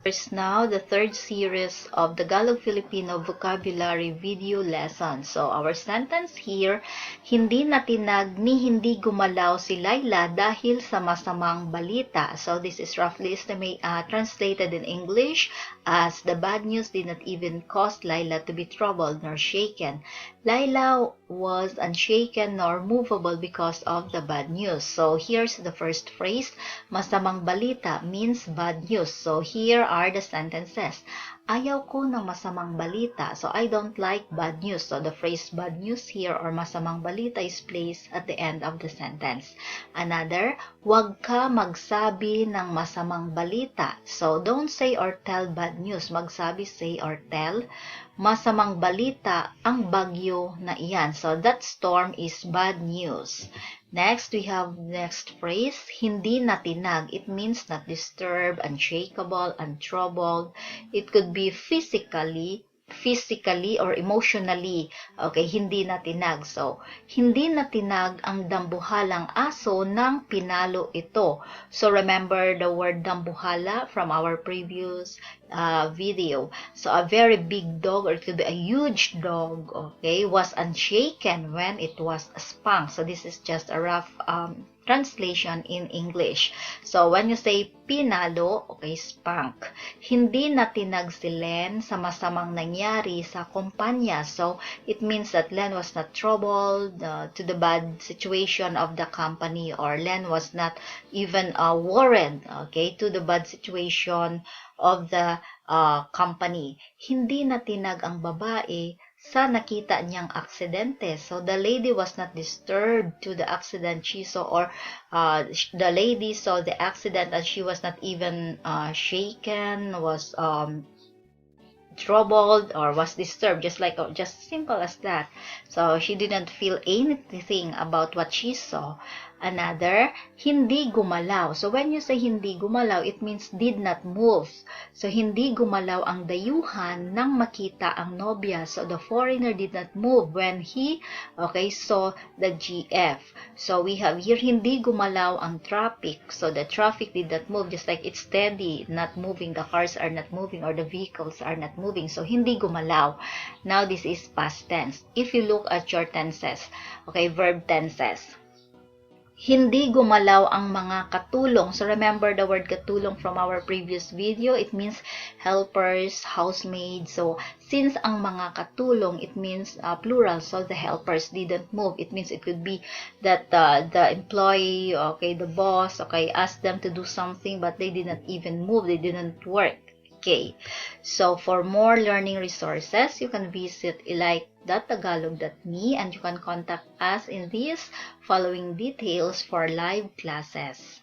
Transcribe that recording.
Here's now the third series of the Tagalog-Filipino vocabulary video lesson. So, our sentence here, hindi natinag ni hindi gumalaw si Laila dahil sa masamang balita. So, this is roughly translated in English as the bad news did not even cause Laila to be troubled nor shaken. Laila was unshaken nor movable because of the bad news. So, here's the first phrase, masamang balita means bad news. So, here are the sentences. Ayaw ko ng masamang balita. So, I don't like bad news. So, the phrase bad news here or masamang balita is placed at the end of the sentence. Another, wag ka magsabi ng masamang balita. So, don't say or tell bad news. Magsabi, say or tell. Masamang balita ang bagyo na iyan. So, that storm is bad news. Next, we have next phrase, hindi natinag. It means not disturbed, unshakable, untroubled. It could be physically or emotionally. Okay, hindi natinag. So, hindi natinag ang dambuhalang aso nang pinalo ito. So, remember the word dambuhala from our previous video. So, a very big dog, or it could be a huge dog, okay, was unshaken when it was spanked. So, this is just a rough translation in English. So, when you say pinalo, okay, spank. Hindi natinag si Len sa masamang nangyari sa kumpanya. So, it means that Len was not troubled to the bad situation of the company, or Len was not even worried, okay, to the bad situation of the company. Hindi natinag ang babae sa nakita niyang aksidente. So, the lady was not disturbed to the accident she saw, or the lady saw the accident and she was not even shaken, was troubled, or was disturbed, just simple as that. So, she didn't feel anything about what she saw. Another, hindi gumalaw. So, when you say hindi gumalaw, it means did not move. So, hindi gumalaw ang dayuhan nang makita ang nobya. So, the foreigner did not move when he, okay, saw the GF. So, we have here, hindi gumalaw ang traffic. So, the traffic did not move, just like it's steady, not moving. The cars are not moving, or the vehicles are not moving. So, hindi gumalaw. Now, this is past tense. If you look at your tenses, okay, verb tenses, hindi gumalaw ang mga katulong. So, remember the word katulong from our previous video. It means helpers, housemaids. So, since ang mga katulong, it means plural. So, the helpers didn't move. It means it could be that the employee, okay, the boss, okay, asked them to do something, but they didn't even move. They didn't work. Okay, so for more learning resources, you can visit elike.tagalog.me and you can contact us in these following details for live classes.